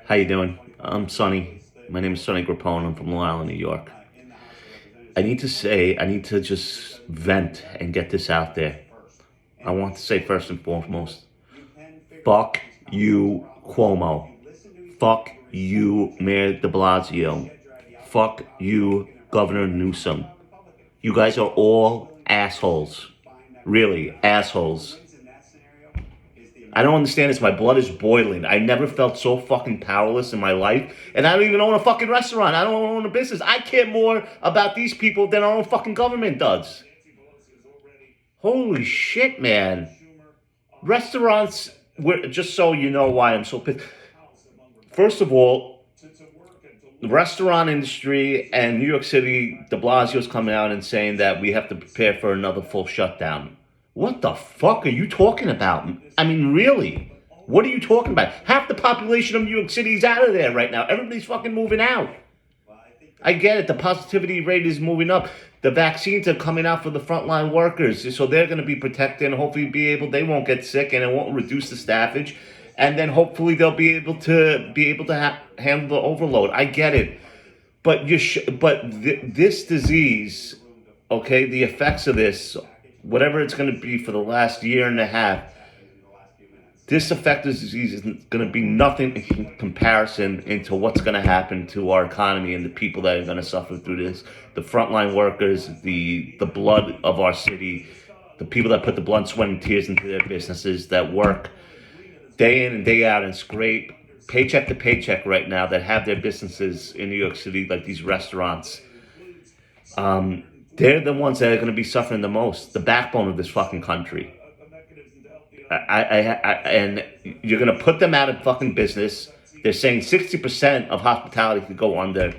How you doing? I'm Sonny. My name is Sonny Grappone. I'm from Long Island, New York. I need to just vent and get this out there. I want to say first and foremost, fuck you, Cuomo. Fuck you, Mayor de Blasio. Fuck you, Governor Newsom. You guys are all assholes. Really, assholes. I don't understand this. My blood is boiling. I never felt so fucking powerless in my life. And I don't even own a fucking restaurant. I don't own a business. I care more about these people than our own fucking government does. Holy shit, man. Restaurants, just so you know why I'm so pissed. First of all, the restaurant industry and New York City, de Blasio's coming out and saying that we have to prepare for another full shutdown. What the fuck are you talking about? I mean, really? What are you talking about? Half the population of New York City is out of there right now. Everybody's fucking moving out. I get it. The positivity rate is moving up. The vaccines are coming out for the frontline workers, so they're going to be protected and hopefully they won't get sick and it won't reduce the staffage. And then hopefully they'll be able to handle the overload. I get it. But this disease, okay, the effects of this, whatever it's going to be for the last year and a half, this affected disease is going to be nothing in comparison into what's going to happen to our economy and the people that are going to suffer through this. The frontline workers, the blood of our city, the people that put the blood, sweat, and tears into their businesses, that work day in and day out and scrape paycheck to paycheck right now, that have their businesses in New York City, like these restaurants. They're the ones that are going to be suffering the most, the backbone of this fucking country. And you're going to put them out of fucking business. They're saying 60% of hospitality could go under.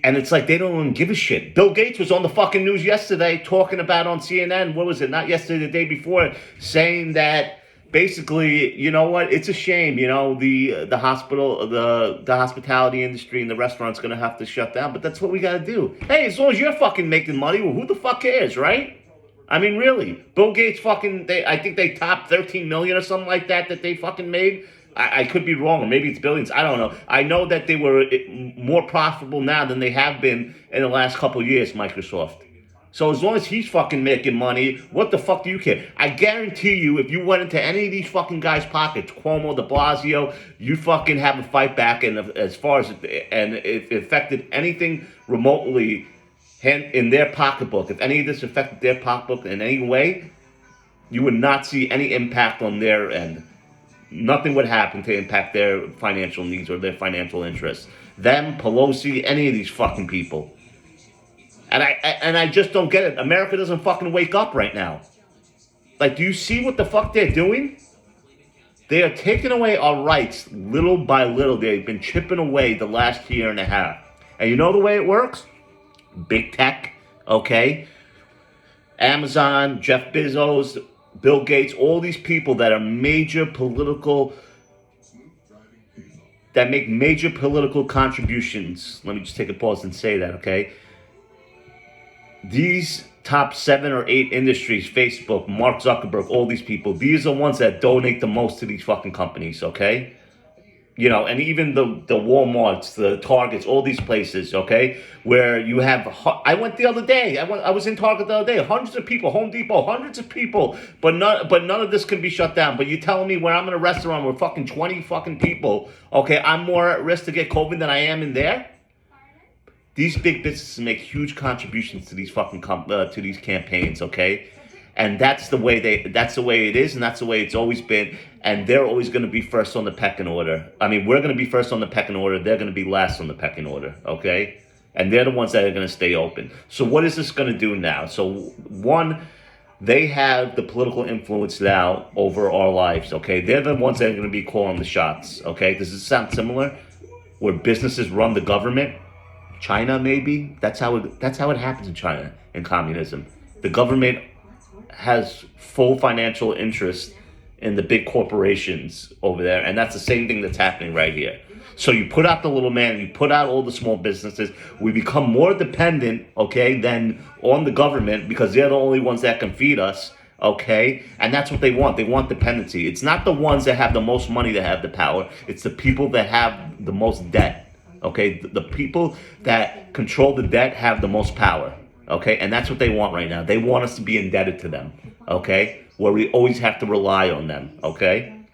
And it's like they don't even give a shit. Bill Gates was on the fucking news yesterday talking about on CNN, what was it, not yesterday, the day before, saying that basically, you know what, it's a shame, you know, the hospitality industry and the restaurant's going to have to shut down, but that's what we got to do. Hey, as long as you're fucking making money, well, who the fuck cares, right? I mean, really, Bill Gates I think they topped 13 million or something like that they fucking made. I could be wrong, or maybe it's billions. I don't know. I know that they were more profitable now than they have been in the last couple of years, Microsoft. So as long as he's fucking making money, what the fuck do you care? I guarantee you, if you went into any of these fucking guys' pockets, Cuomo, de Blasio, you fucking have a fight back. And as far as it affected anything remotely in their pocketbook, if any of this affected their pocketbook in any way, you would not see any impact on their end. Nothing would happen to impact their financial needs or their financial interests. Them, Pelosi, any of these fucking people. And I just don't get it. America doesn't fucking wake up right now. Like, do you see what the fuck they're doing? They are taking away our rights little by little. They've been chipping away the last year and a half. And you know the way it works? Big tech, okay? Amazon, Jeff Bezos, Bill Gates, all these people that are that make major political contributions. Let me just take a pause and say that, okay? These top 7 or 8 industries, Facebook, Mark Zuckerberg, all these people, these are the ones that donate the most to these fucking companies, okay? You know, and even the Walmarts, the Targets, all these places, okay, where you have, I went the other day, I was in Target the other day, hundreds of people, Home Depot, hundreds of people, but none of this can be shut down. But you're telling me when I'm in a restaurant with fucking 20 fucking people, okay, I'm more at risk to get COVID than I am in there? These big businesses make huge contributions to these fucking to these campaigns, okay? And that's the way it is, and that's the way it's always been. And they're always going to be first on the pecking order. I mean, we're going to be first on the pecking order. They're going to be last on the pecking order, okay? And they're the ones that are going to stay open. So what is this going to do now? So one, they have the political influence now over our lives, okay? They're the ones that are going to be calling the shots, okay? Does this sound similar? Where businesses run the government? China, maybe? That's how it happens in China, in communism. The government has full financial interest in the big corporations over there, and that's the same thing that's happening right here. So you put out the little man, you put out all the small businesses, we become more dependent, okay, than on the government, because they're the only ones that can feed us, Okay? And that's what they want. They want dependency. It's not the ones that have the most money that have the power, it's the people that have the most debt. Okay? The people that control the debt have the most power. Okay? And that's what they want right now. They want us to be indebted to them. Okay? Where we always have to rely on them. Okay?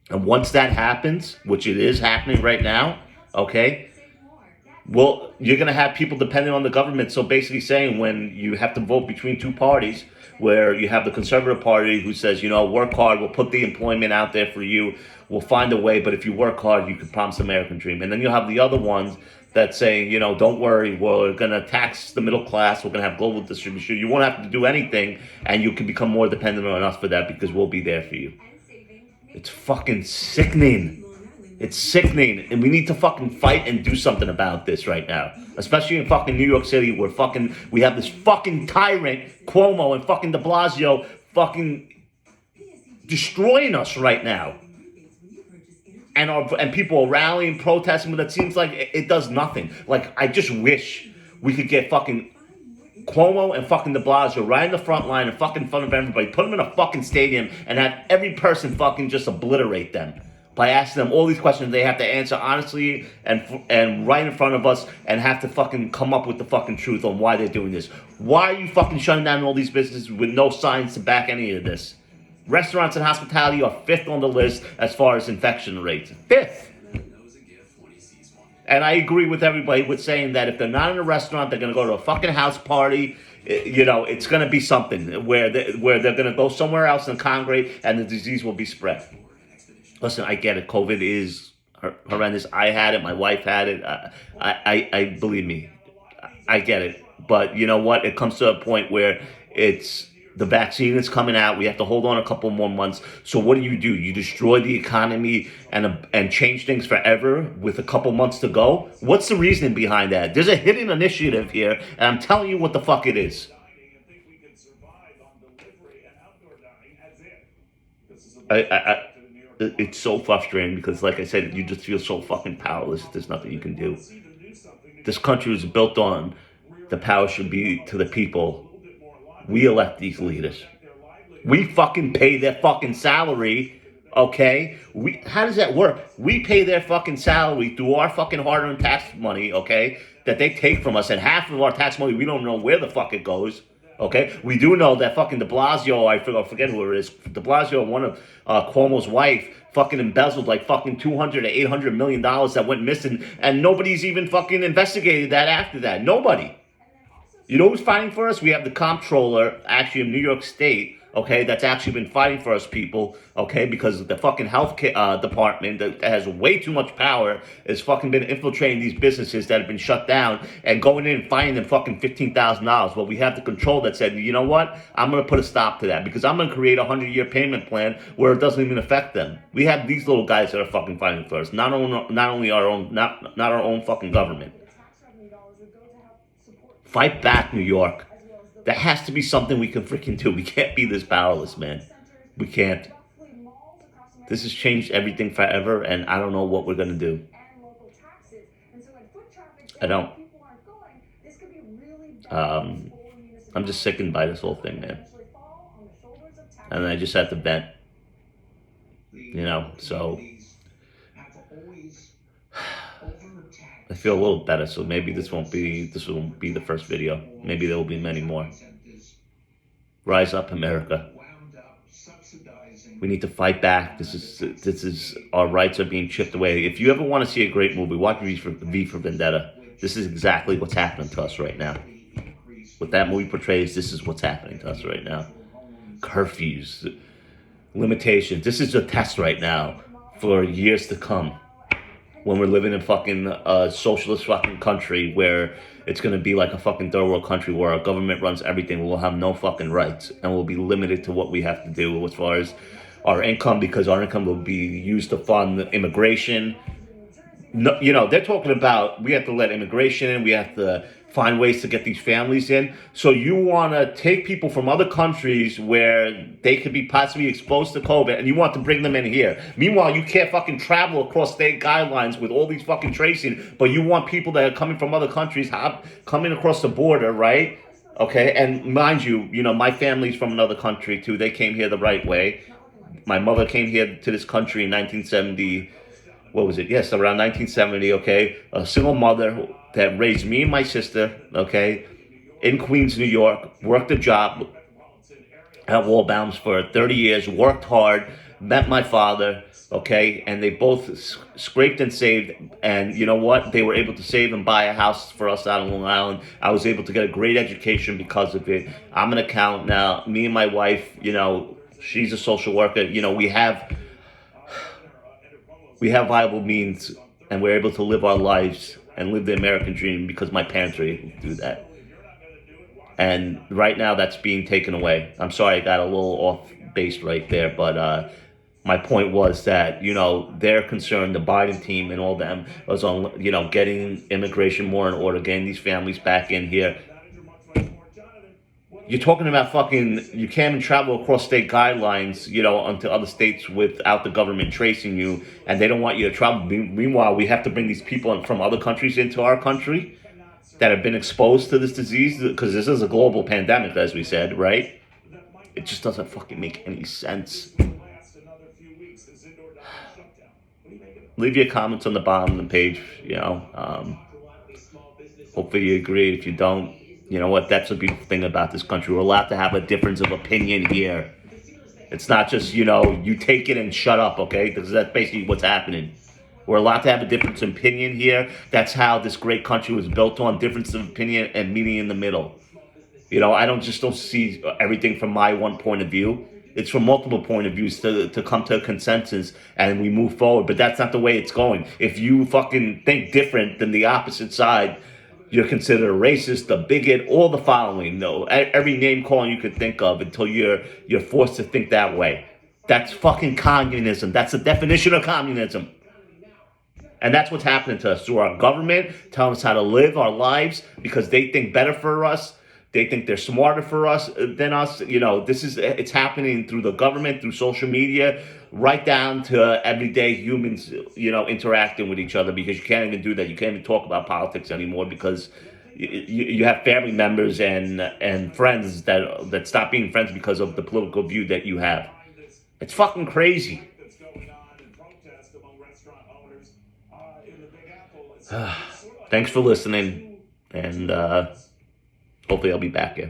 And once that happens, which it is happening right now, okay, well, you're going to have people depending on the government. So basically saying when you have to vote between two parties, where you have the conservative party who says, work hard, we'll put the employment out there for you, we'll find a way, but if you work hard, you can promise the American dream. And then you'll have the other ones that say, don't worry, we're going to tax the middle class, we're going to have global distribution, you won't have to do anything, and you can become more dependent on us for that because we'll be there for you. It's fucking sickening. It's sickening, and we need to fucking fight and do something about this right now. Especially in fucking New York City, where we have this fucking tyrant, Cuomo, and fucking de Blasio fucking destroying us right now. And people are rallying, protesting, but it seems like it does nothing. Like, I just wish we could get fucking Cuomo and fucking de Blasio right in the front line in fucking front of everybody, put them in a fucking stadium, and have every person fucking just obliterate them by asking them all these questions they have to answer honestly and right in front of us, and have to fucking come up with the fucking truth on why they're doing this. Why are you fucking shutting down all these businesses with no science to back any of this? Restaurants and hospitality are 5th on the list as far as infection rates. 5th. And I agree with everybody with saying that if they're not in a restaurant, they're going to go to a fucking house party. It's going to be something where they're going to go somewhere else and congregate, and the disease will be spread. Listen, I get it. COVID is horrendous. I had it. My wife had it. I believe me, I get it. But you know what? It comes to a point where the vaccine is coming out. We have to hold on a couple more months. So what do? You destroy the economy and change things forever with a couple months to go? What's the reasoning behind that? There's a hidden initiative here, and I'm telling you what the fuck it is. It's so frustrating because, like I said, you just feel so fucking powerless. There's nothing you can do. This country was built on the power should be to the people. We elect these leaders. We fucking pay their fucking salary, okay? How does that work? We pay their fucking salary through our fucking hard-earned tax money, okay, that they take from us, and half of our tax money, we don't know where the fuck it goes. Okay, we do know that fucking de Blasio, I forget who it is, de Blasio, one of Cuomo's wife, fucking embezzled like fucking $200 to $800 million that went missing, and nobody's even fucking investigated that after that. Nobody. You know who's fighting for us? We have the comptroller, actually in New York State, okay, that's actually been fighting for us people, okay, because the fucking health department that has way too much power has fucking been infiltrating these businesses that have been shut down and going in and fining them fucking $15,000. Well, we have the control that said, you know what? I'm going to put a stop to that because I'm going to create a 100-year payment plan where it doesn't even affect them. We have these little guys that are fucking fighting for us, not only our own, not our own fucking government. Fight back, New York. There has to be something we can freaking do. We can't be this powerless, man. We can't. This has changed everything forever, and I don't know what we're going to do. I don't. I'm just sickened by this whole thing, man. And I just had to vent. So I feel a little better, so maybe this won't be the first video. Maybe there will be many more. Rise up, America. We need to fight back. This is our rights are being chipped away. If you ever want to see a great movie, watch V for Vendetta. This is exactly what's happening to us right now. What that movie portrays, this is what's happening to us right now. Curfews, limitations. This is a test right now for years to come. When we're living in fucking socialist fucking country where it's going to be like a fucking third world country where our government runs everything, we'll have no fucking rights and we'll be limited to what we have to do as far as our income, because our income will be used to fund immigration. No, they're talking about we have to let immigration in, we have to find ways to get these families in. So you want to take people from other countries where they could be possibly exposed to COVID, and you want to bring them in here. Meanwhile, you can't fucking travel across state guidelines with all these fucking tracing, but you want people that are coming from other countries coming across the border, right? Okay, and mind you, my family's from another country too. They came here the right way. My mother came here to this country in 1970. What was it? Yes, around 1970. Okay, a single mother that raised me and my sister. Okay, in Queens, New York, worked a job at Wallbounds for 30 years, worked hard, met my father, okay, and they both scraped and saved. And you know what? They were able to save and buy a house for us out on Long Island. I was able to get a great education because of it. I'm an accountant now. Me and my wife, she's a social worker. We have viable means, and we're able to live our lives and live the American dream because my parents were able to do that. And right now, that's being taken away. I'm sorry, I got a little off base right there, but my point was that they're concerned, the Biden team and all them was on getting immigration more in order, getting these families back in here. You're talking about fucking, you can't even travel across state guidelines, onto other states without the government tracing you, and they don't want you to travel. Meanwhile, we have to bring these people from other countries into our country that have been exposed to this disease, because this is a global pandemic, as we said, right? It just doesn't fucking make any sense. Leave your comments on the bottom of the page. Hopefully you agree. If you don't, you know what? That's the beautiful thing about this country. We're allowed to have a difference of opinion here. It's not just, you take it and shut up, okay? Because that's basically what's happening. We're allowed to have a difference of opinion here. That's how this great country was built on, difference of opinion and meeting in the middle. I don't see everything from my one point of view. It's from multiple point of views to come to a consensus and we move forward. But that's not the way it's going. If you fucking think different than the opposite side, you're considered a racist, a bigot, all the following. No, every name calling you could think of until you're forced to think that way. That's fucking communism. That's the definition of communism. And that's what's happening to us through our government, telling us how to live our lives because they think better for us. They think they're smarter for us than us. It's happening through the government, through social media, right down to everyday humans, interacting with each other, because you can't even do that. You can't even talk about politics anymore because you have family members and friends that stop being friends because of the political view that you have. It's fucking crazy. Thanks for listening, and hopefully I'll be back here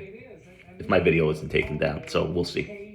if my video isn't taken down. So we'll see.